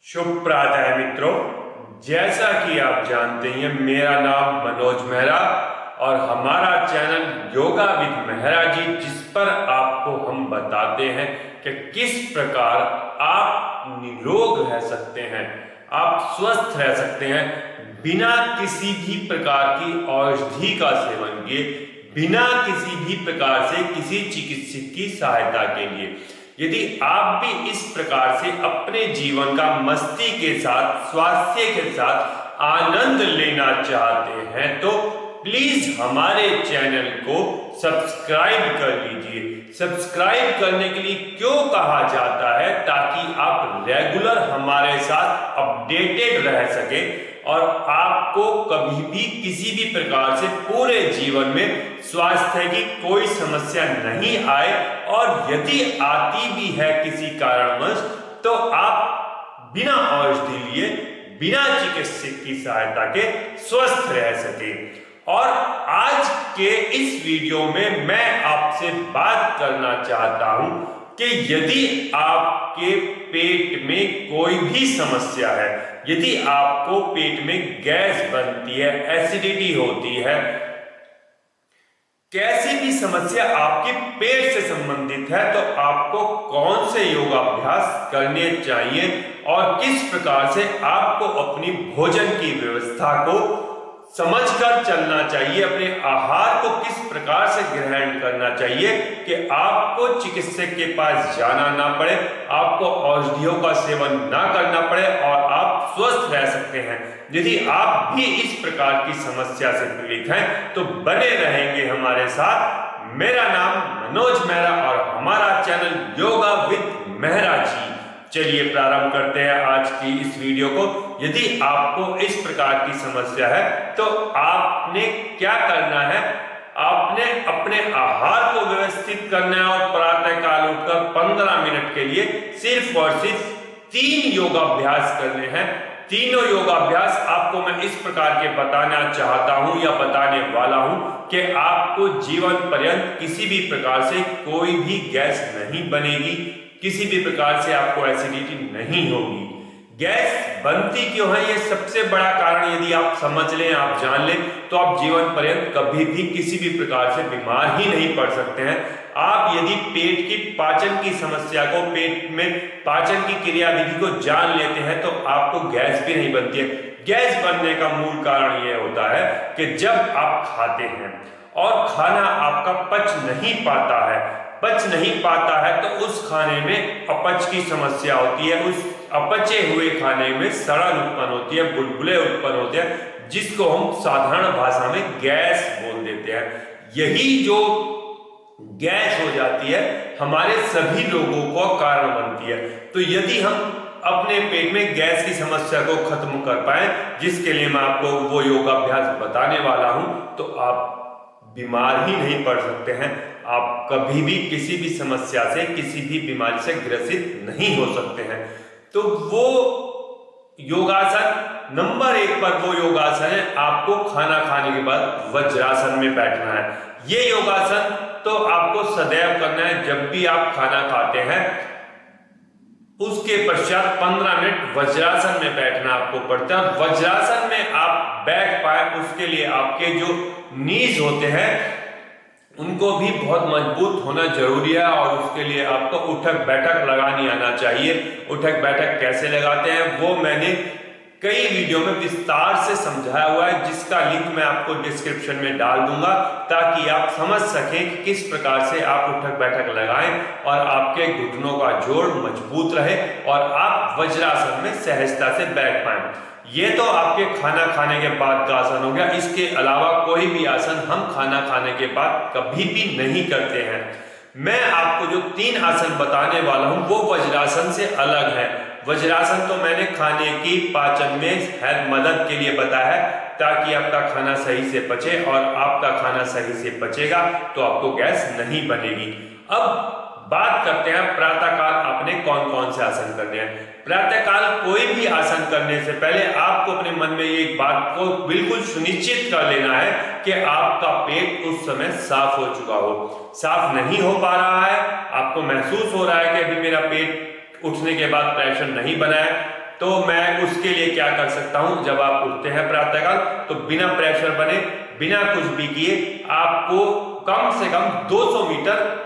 शुभ प्रातः मित्रों। जैसा कि आप जानते हैं, मेरा नाम मनोज मेहरा और हमारा चैनल योगा विद मेहरा जी, जिस पर आपको हम बताते हैं कि किस प्रकार आप निरोग रह सकते हैं, आप स्वस्थ रह सकते हैं बिना किसी भी प्रकार की औषधि का सेवन किए, बिना किसी भी प्रकार से किसी चिकित्सक की सहायता के लिए। यदि आप भी इस प्रकार से अपने जीवन का मस्ती के साथ, स्वास्थ्य के साथ आनंद लेना चाहते हैं तो प्लीज हमारे चैनल को सब्सक्राइब कर लीजिए। सब्सक्राइब करने के लिए क्यों कहा जाता है? ताकि आप रेगुलर हमारे साथ अपडेटेड रह सके और आपको कभी भी किसी भी प्रकार से पूरे जीवन में स्वास्थ्य की कोई समस्या नहीं आए, और यदि आती भी है किसी कारणवश तो आप बिना औषधि लिए, बिना चिकित्सक की सहायता के स्वस्थ रह सके। और आज के इस वीडियो में मैं आपसे बात करना चाहता हूं कि यदि आपके पेट में कोई भी समस्या है, यदि आपको पेट में गैस बनती है, एसिडिटी होती है, कैसी भी समस्या आपके पेट से संबंधित है, तो आपको कौन से योगाभ्यास करने चाहिए और किस प्रकार से आपको अपनी भोजन की व्यवस्था को समझकर चलना चाहिए, अपने आहार को किस प्रकार से ग्रहण करना चाहिए कि आपको चिकित्सक के पास जाना ना पड़े, आपको औषधियों का सेवन ना करना पड़े और आप स्वस्थ रह सकते हैं। यदि आप भी इस प्रकार की समस्या से पीड़ित हैं तो बने रहेंगे हमारे साथ। मेरा नाम मनोज मेहरा और हमारा चैनल योगा विद मेहरा जी। चलिए प्रारंभ करते हैं आज की इस वीडियो को। यदि आपको इस प्रकार की समस्या है तो आपने क्या करना है? आपने अपने आहार को व्यवस्थित करना है और प्रातः काल उठकर 15 मिनट के लिए सिर्फ और सिर्फ 3 योगाभ्यास करने हैं। तीनों योगाभ्यास आपको मैं इस प्रकार के बताना चाहता हूं या बताने वाला हूं कि आपको जीवन पर्यंत किसी भी प्रकार से कोई भी गैस नहीं बनेगी, किसी भी प्रकार से आपको एसिडिटी नहीं होगी। गैस बनती क्यों है, ये सबसे बड़ा कारण यदि आप समझ लें, आप जान लें, तो आप जीवन पर्यंत कभी भी किसी भी प्रकार से बीमार ही नहीं पड़ सकते हैं। आप यदि पेट की पाचन की समस्या को, पेट में पाचन की क्रियाविधि को जान लेते हैं तो आपको गैस भी नहीं बनती है। गैस बनने का मूल कारण यह होता है कि जब आप खाते हैं और खाना आपका पच नहीं पाता है तो उस खाने में अपच की समस्या होती है। उस अपचे हुए खाने में सड़न उत्पन्न होती है, बुलबुले उत्पन्न होते हैं, जिसको हम साधारण भाषा में गैस बोल देते हैं। यही जो गैस हो जाती है हमारे सभी लोगों को कारण बनती है। तो यदि हम अपने पेट में गैस की समस्या को खत्म कर पाए, जिसके लिए मैं आपको वो योगाभ्यास बताने वाला हूं, तो आप बीमार ही नहीं पड़ सकते हैं। आप कभी भी किसी भी समस्या से, किसी भी बीमारी से ग्रसित नहीं हो सकते हैं। तो वो योगासन नंबर 1 पर वो योगासन है, आपको खाना खाने के बाद वज्रासन में बैठना है। ये योगासन तो आपको सदैव करना है जब भी आप खाना खाते हैं। उसके पश्चात 15 मिनट वज्रासन में बैठना आपको पड़ता है। वज्रासन में आप बैठ पाए उसके लिए आपके जो नीज होते हैं उनको भी बहुत मजबूत होना जरूरी है, और उसके लिए आपको उठक बैठक लगानी आना चाहिए। उठक बैठक कैसे लगाते हैं वो मैंने कई वीडियो में विस्तार से समझाया हुआ है, जिसका लिंक मैं आपको डिस्क्रिप्शन में डाल दूंगा, ताकि आप समझ सकें कि किस प्रकार से आप उठक बैठक लगाएं और आपके घुटनों का जोड़ मजबूत रहे और आप वज्रासन में सहजता से बैठ पाएं। ये तो आपके खाना खाने के बाद का आसन हो गया। इसके अलावा कोई भी आसन हम खाना खाने के बाद कभी भी नहीं करते हैं। मैं आपको जो 3 आसन बताने वाला हूं वो वज्रासन से अलग है। वज्रासन तो मैंने खाने की पाचन में मदद के लिए बताया है, ताकि आपका खाना सही से पचे, और आपका खाना सही से पचेगा तो आपको गैस नहीं बनेगी। अब बात करते हैं प्रातःकाल आपने कौन कौन से आसन करने हैं। प्रातःकाल कोई भी आसन करने से पहले आपको अपने मन में एक बात को बिल्कुल सुनिश्चित कर लेना है कि आपका पेट उस समय साफ हो चुका हो। साफ नहीं हो पा रहा है, आपको महसूस हो रहा है कि अभी मेरा पेट उठने के बाद प्रेशर नहीं बना है, तो मैं उसके लिए क्या कर सकता हूं, जब आप उठते हैं प्रातःकाल तो बिना प्रेशर बने, बिना कुछ भी किए आपको कम से कम 200 मीटर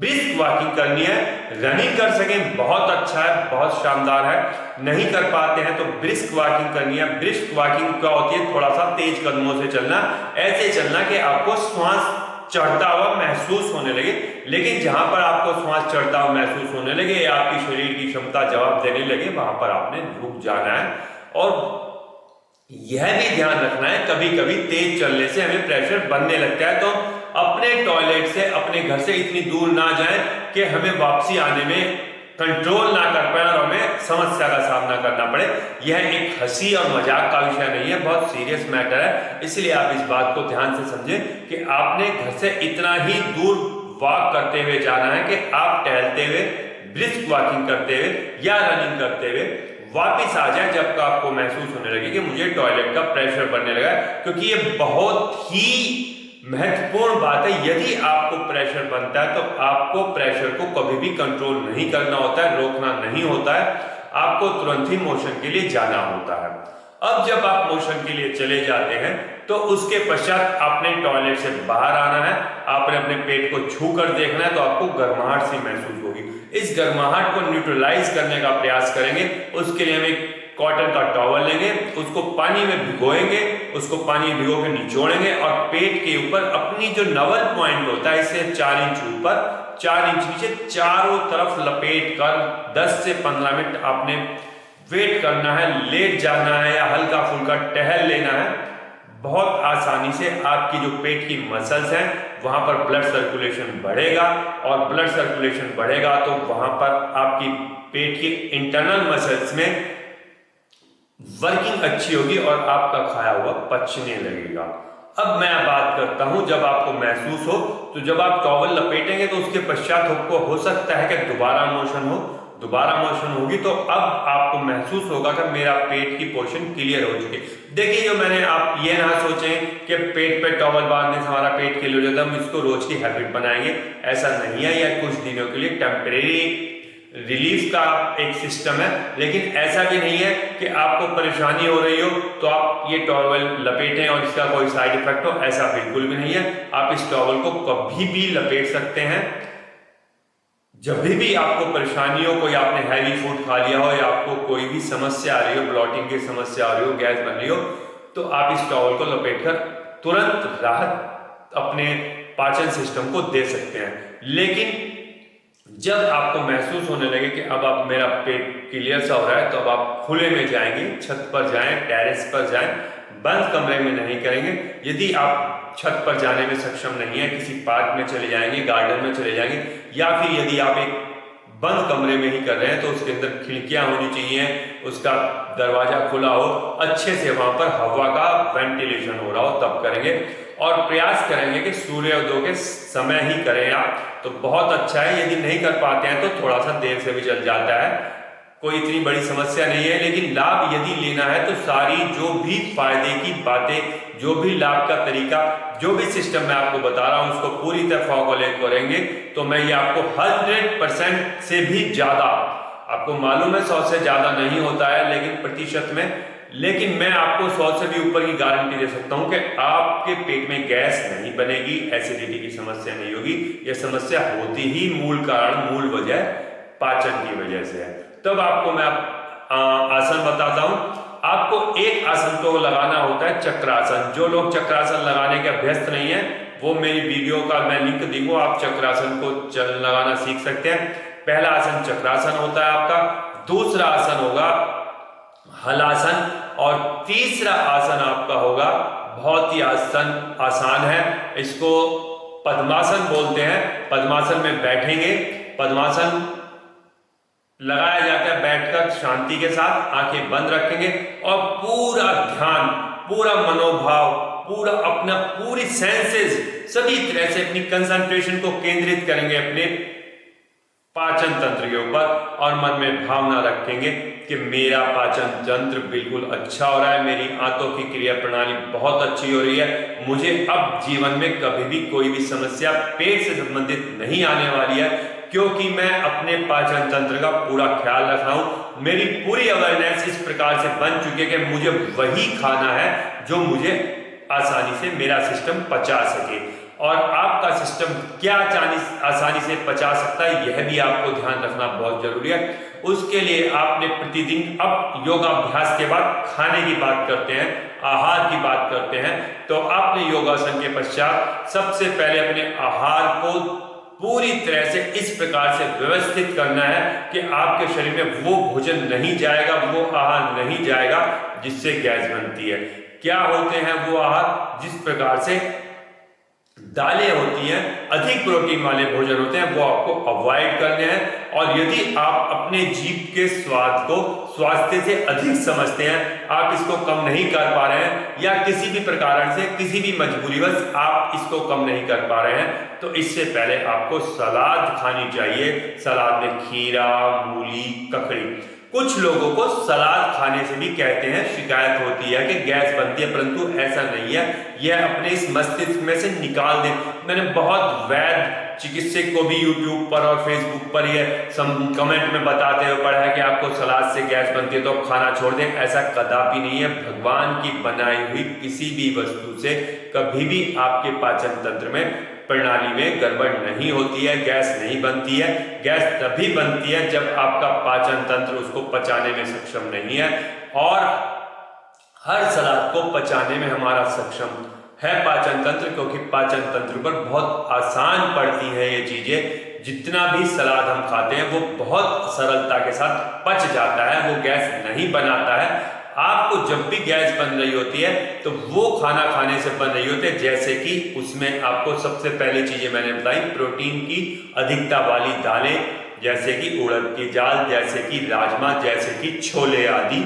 ब्रिस्क वॉकिंग करनी है। रनिंग कर सकें बहुत अच्छा है, बहुत शानदार है। नहीं कर पाते हैं तो ब्रिस्क वॉकिंग करनी है। ब्रिस्क वॉकिंग क्या होती है, थोड़ा सा तेज कदमों से चलना, ऐसे चलना कि आपको श्वास चढ़ता हुआ महसूस होने लगे। लेकिन जहां पर आपको श्वास चढ़ता हुआ महसूस होने लगे या आपकी शरीर की क्षमता जवाब देने लगे, वहां पर आपने रुक जाना है। और यह भी ध्यान रखना है, कभी कभी तेज चलने से हमें प्रेशर बनने लगता है, तो अपने टॉयलेट से, अपने घर से इतनी दूर ना जाएं कि हमें वापसी आने में कंट्रोल ना कर पाए और हमें समस्या का सामना करना पड़े। यह एक हंसी और मजाक का विषय नहीं है, बहुत सीरियस मैटर है। इसलिए आप इस बात को ध्यान से समझें कि आपने घर से इतना ही दूर वॉक करते हुए जाना है कि आप टहलते हुए, ब्रिस्क वॉकिंग करते हुए या रनिंग करते हुए वापिस आ जाए जब आपको महसूस होने लगे कि मुझे टॉयलेट का प्रेशर बनने लगा। क्योंकि ये बहुत ही महत्वपूर्ण बात है। यदि आपको प्रेशर बनता है तो आपको प्रेशर को कभी भी कंट्रोल नहीं करना होता है, रोकना नहीं होता है, आपको तुरंत ही मोशन के लिए जाना होता है। अब जब आप मोशन के लिए चले जाते हैं तो उसके पश्चात आपने टॉयलेट से बाहर आना है, आपने अपने पेट को छू कर देखना है, तो आपको गर्माहट सी महसूस होगी। इस गर्माहट को न्यूट्रलाइज करने का प्रयास करेंगे। उसके लिए हम एक कॉटन का टॉवल लेंगे, उसको पानी में भिगोएंगे, उसको पानी भिगो के निचोड़ेंगे और पेट के ऊपर अपनी जो नवल पॉइंट होता है इससे 4 इंच ऊपर, 4 इंच नीचे, चारों तरफ लपेट कर 10 से 15 मिनट आपने वेट करना है, लेट जाना है या हल्का फुल्का टहल लेना है। बहुत आसानी से आपकी जो पेट की मसल्स हैं वहां पर ब्लड सर्कुलेशन बढ़ेगा, और ब्लड सर्कुलेशन बढ़ेगा तो वहां पर आपकी पेट की इंटरनल मसल्स में वर्किंग अच्छी होगी और आपका खाया हुआ पचने लगेगा। अब मैं बात करता हूं, जब आपको महसूस हो तो जब आप टॉवल लपेटेंगे तो उसके पश्चात आपको हो सकता है कि दोबारा मोशन हो। दोबारा मोशन होगी तो अब आपको महसूस होगा कि मेरा पेट की पोर्शन क्लियर हो चुकी है। देखिए, जो मैंने, आप ये ना सोचें कि पेट पे टॉवल बांधने से हमारा पेट क्लियर हो जाता है, हम इसको रोज की हैबिट बनाएंगे, ऐसा नहीं है। यह कुछ दिनों के लिए टेम्परेरी रिलीफ का एक सिस्टम है, लेकिन ऐसा भी नहीं है कि आपको परेशानी हो रही हो तो आप ये टॉवल लपेटें और इसका कोई साइड इफेक्ट हो, ऐसा बिल्कुल भी नहीं है। आप इस टॉवल को कभी भी लपेट सकते हैं। जब भी आपको परेशानी हो, कोई आपने हैवी फूड खा लिया हो या आपको कोई भी समस्या आ रही हो, ब्लॉटिंग की समस्या आ रही हो, गैस बन रही हो, तो आप इस टॉवल को लपेटकर तुरंत राहत अपने पाचन सिस्टम को दे सकते हैं। लेकिन जब आपको महसूस होने लगे कि अब आप, मेरा पेट क्लियर सा हो रहा है, तो अब आप खुले में जाएंगे, छत पर जाएं, टेरेस पर जाएं, बंद कमरे में नहीं करेंगे। यदि आप छत पर जाने में सक्षम नहीं है, किसी पार्क में चले जाएंगे, गार्डन में चले जाएंगे, या फिर यदि आप एक बंद कमरे में ही कर रहे हैं तो उसके अंदर खिड़कियां होनी चाहिए, उसका दरवाजा खुला हो, अच्छे से वहां पर हवा का वेंटिलेशन हो रहा हो, तब करेंगे। और प्रयास करेंगे कि सूर्योदय के समय ही करें आप, तो बहुत अच्छा है। यदि नहीं कर पाते हैं तो थोड़ा सा देर से भी चल जाता है, कोई इतनी बड़ी समस्या नहीं है। लेकिन लाभ यदि लेना है तो सारी जो भी फायदे की बातें, जो भी लाभ का तरीका, जो भी सिस्टम मैं आपको बता रहा हूं, उसको पूरी तरह फॉलो करेंगे तो मैं ये आपको 100% से भी ज्यादा, आपको मालूम है 100 से ज्यादा नहीं होता है लेकिन प्रतिशत में, लेकिन मैं आपको 100 से भी ऊपर की गारंटी दे सकता हूं कि आपके पेट में गैस नहीं बनेगी, एसिडिटी की समस्या नहीं होगी। यह समस्या होती ही मूल कारण, मूल वजह पाचन की वजह से है। तब आपको मैं आसन बताता हूं। आपको एक आसन तो लगाना होता है, चक्रासन। जो लोग चक्रासन लगाने के अभ्यस्त नहीं है, वो मेरी वीडियो का मैं लिंक दूंगा, आप चक्रासन को लगाना सीख सकते हैं। पहला आसन चक्रासन होता है आपका, दूसरा आसन होगा हलासन, और तीसरा आसन आपका होगा, बहुत ही आसान है, इसको पद्मासन बोलते हैं। पद्मासन में बैठेंगे, पद्मासन लगाया जाता है बैठकर शांति के साथ, आंखें बंद रखेंगे और पूरा ध्यान, पूरा मनोभाव, पूरा अपना, पूरी सेंसेस, सभी तरह से अपनी कंसंट्रेशन को केंद्रित करेंगे अपने पाचन तंत्र के ऊपर, और मन में भावना रखेंगे कि मेरा पाचन तंत्र बिल्कुल अच्छा हो रहा है, मेरी आंतों की क्रिया प्रणाली बहुत अच्छी हो रही है, मुझे अब जीवन में कभी भी कोई भी समस्या पेट से संबंधित नहीं आने वाली है। क्योंकि मैं अपने पाचन तंत्र का पूरा ख्याल रख रहा हूं। मेरी पूरी अवेयरनेस इस प्रकार से बन चुकी है कि मुझे वही खाना है जो मुझे आसानी से मेरा सिस्टम पचा सके, और आपका सिस्टम क्या आसानी से पचा सकता है यह भी आपको ध्यान रखना बहुत जरूरी है। उसके लिए आपने प्रतिदिन, अब योगाभ्यास के बाद खाने की बात करते हैं, आहार की बात करते हैं, तो आपने योगासन के पश्चात सबसे पहले अपने आहार को पूरी तरह से इस प्रकार से व्यवस्थित करना है कि आपके शरीर में वो भोजन नहीं जाएगा, वो आहार नहीं जाएगा जिससे गैस बनती है। क्या होते हैं वो आहार? जिस प्रकार से दालें होती हैं, अधिक प्रोटीन वाले भोजन होते हैं, वो आपको अवॉइड करने हैं। और यदि आप अपने जीभ के स्वाद को स्वास्थ्य से अधिक समझते हैं, आप इसको कम नहीं कर पा रहे हैं, या किसी भी प्रकार से किसी भी मजबूरीवश आप इसको कम नहीं कर पा रहे हैं, तो इससे पहले आपको सलाद खानी चाहिए। सलाद में खीरा, मूली, ककड़ी। कुछ लोगों को सलाद खाने से भी कहते हैं शिकायत होती है कि गैस बनती है, परंतु ऐसा नहीं है। यह अपने इस मस्तिष्क में से निकाल दें। मैंने बहुत वैद्य चिकित्सक को भी यूट्यूब पर और फेसबुक पर यह कमेंट में बताते हुए पढ़ा है कि आपको सलाद से गैस बनती है तो आप खाना छोड़ दें। ऐसा कदापि नहीं है। भगवान की बनाई हुई किसी भी वस्तु से कभी भी आपके पाचन तंत्र में, प्रणाली में गड़बड़ नहीं होती है, गैस नहीं बनती है। गैस तभी बनती है जब आपका पाचन तंत्र उसको पचाने में सक्षम नहीं है, और हर सलाद को पचाने में हमारा सक्षम है पाचन तंत्र, क्योंकि पाचन तंत्र पर बहुत आसान पड़ती है ये चीजें। जितना भी सलाद हम खाते हैं वो बहुत सरलता के साथ पच जाता है, वो गैस नहीं बनाता है। आपको जब भी गैस बन रही होती है तो वो खाना खाने से बन रही होती है जैसे कि उसमें आपको सबसे पहली चीजें मैंने बताई, प्रोटीन की अधिकता वाली दालें, जैसे कि उड़द की दाल, जैसे कि राजमा, जैसे कि छोले आदि।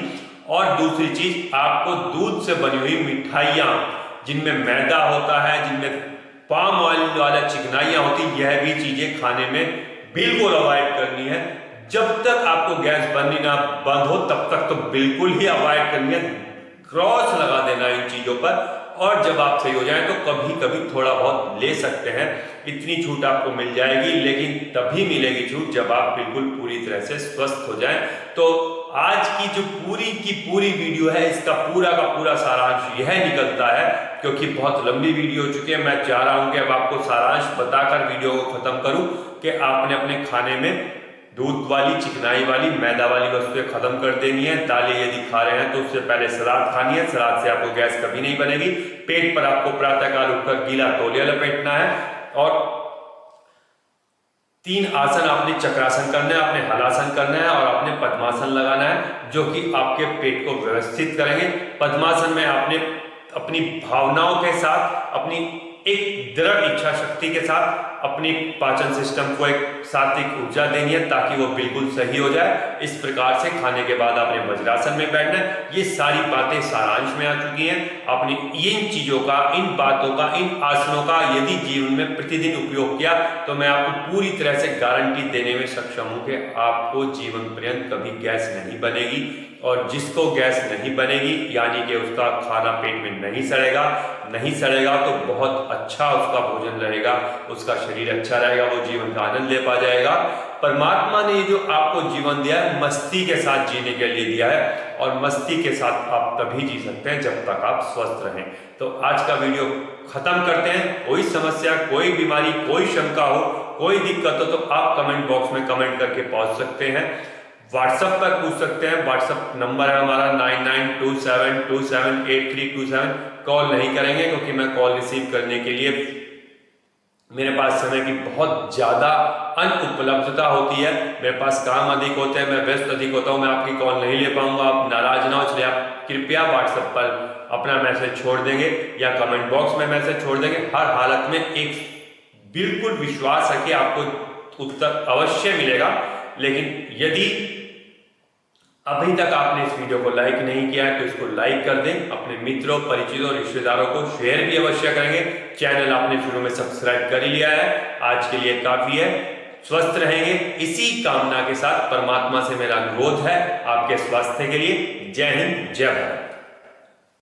और दूसरी चीज, आपको दूध से बनी हुई मिठाइयां जिनमें मैदा होता है, जिनमें पाम ऑयल वाला चिकनाइयां होती, यह भी चीजें खाने में बिल्कुल अवॉइड करनी है। जब तक आपको गैस बननी ना बंद हो तब तक तो बिल्कुल ही अवॉइड करनी है। क्रॉस लगा देना इन चीजों पर, और जब आप सही हो जाए तो कभी कभी थोड़ा बहुत ले सकते हैं। इतनी छूट आपको मिल जाएगी, लेकिन तभी मिलेगी छूट जब आप बिल्कुल पूरी तरह से स्वस्थ हो जाएं। तो आज की जो पूरी वीडियो है, इसका पूरा का पूरा सारांश यह निकलता है, क्योंकि बहुत लंबी वीडियो हो चुकी है। मैं चाह रहा हूं कि अब आपको सारांश बताकर वीडियो को खत्म करूं कि आपने अपने खाने में दूध वाली, चिकनाई वाली, मैदा वाली वस्तुएं खत्म कर देनी है। दालें यदि खा रहे हैं तो उससे पहले सलाद खानी है। सलाद से आपको गैस कभी नहीं बनेगी। पेट पर आपको प्रातःकाल उठकर गीला तौलिया लपेटना है, और 3 आसन आपने चक्रासन करना है, आपने हलासन करना है, और आपने पद्मासन लगाना है, जो कि आपके पेट को व्यवस्थित करेंगे। पद्मासन में आपने अपनी भावनाओं के साथ, अपनी एक दृढ़ इच्छा शक्ति के साथ अपनी पाचन सिस्टम को एक सात्विक ऊर्जा देनी है ताकि वो बिल्कुल सही हो जाए। इस प्रकार से खाने के बाद आपने वज्रासन में बैठना है। ये सारी बातें सारांश में आ चुकी हैं। आपने इन चीजों का, इन बातों का, इन आसनों का यदि जीवन में प्रतिदिन उपयोग किया तो मैं आपको पूरी तरह से गारंटी देने में सक्षम हूं कि आपको जीवन पर्यंत कभी गैस नहीं बनेगी। और जिसको गैस नहीं बनेगी, यानी कि उसका खाना पेट में नहीं सड़ेगा तो बहुत अच्छा उसका भोजन रहेगा, उसका शरीर अच्छा रहेगा, वो जीवन का आनंद ले पा जाएगा। परमात्मा ने जो आपको जीवन दिया है, मस्ती के साथ जीने के लिए दिया है, और मस्ती के साथ आप तभी जी सकते हैं जब तक आप स्वस्थ रहें। तो आज का वीडियो खत्म करते हैं। कोई समस्या, कोई बीमारी, कोई शंका हो, कोई दिक्कत हो तो आप कमेंट बॉक्स में कमेंट करके पहुंच सकते हैं। व्हाट्सएप पर पूछ सकते हैं। व्हाट्सएप नंबर है हमारा 9927278327। कॉल नहीं करेंगे क्योंकि मैं कॉल रिसीव करने के लिए मेरे पास समय की बहुत ज़्यादा अनुपलब्धता होती है। मेरे पास काम अधिक होते हैं, मैं व्यस्त अधिक होता हूँ, मैं आपकी कॉल नहीं ले पाऊंगा। आप नाराज ना हो, इसलिए आप कृपया व्हाट्सएप पर अपना मैसेज छोड़ देंगे या कमेंट बॉक्स में मैसेज छोड़ देंगे। हर हालत में एक बिल्कुल विश्वास है कि आपको उत्तर अवश्य मिलेगा। लेकिन यदि अभी तक आपने इस वीडियो को लाइक नहीं किया है तो इसको लाइक कर दें। अपने मित्रों, परिचितों और रिश्तेदारों को शेयर भी अवश्य करेंगे। चैनल आपने शुरू में सब्सक्राइब कर ही लिया है, आज के लिए काफी है। स्वस्थ रहेंगे इसी कामना के साथ परमात्मा से मेरा अनुरोध है आपके स्वास्थ्य के लिए। जय हिंद, जय भारत।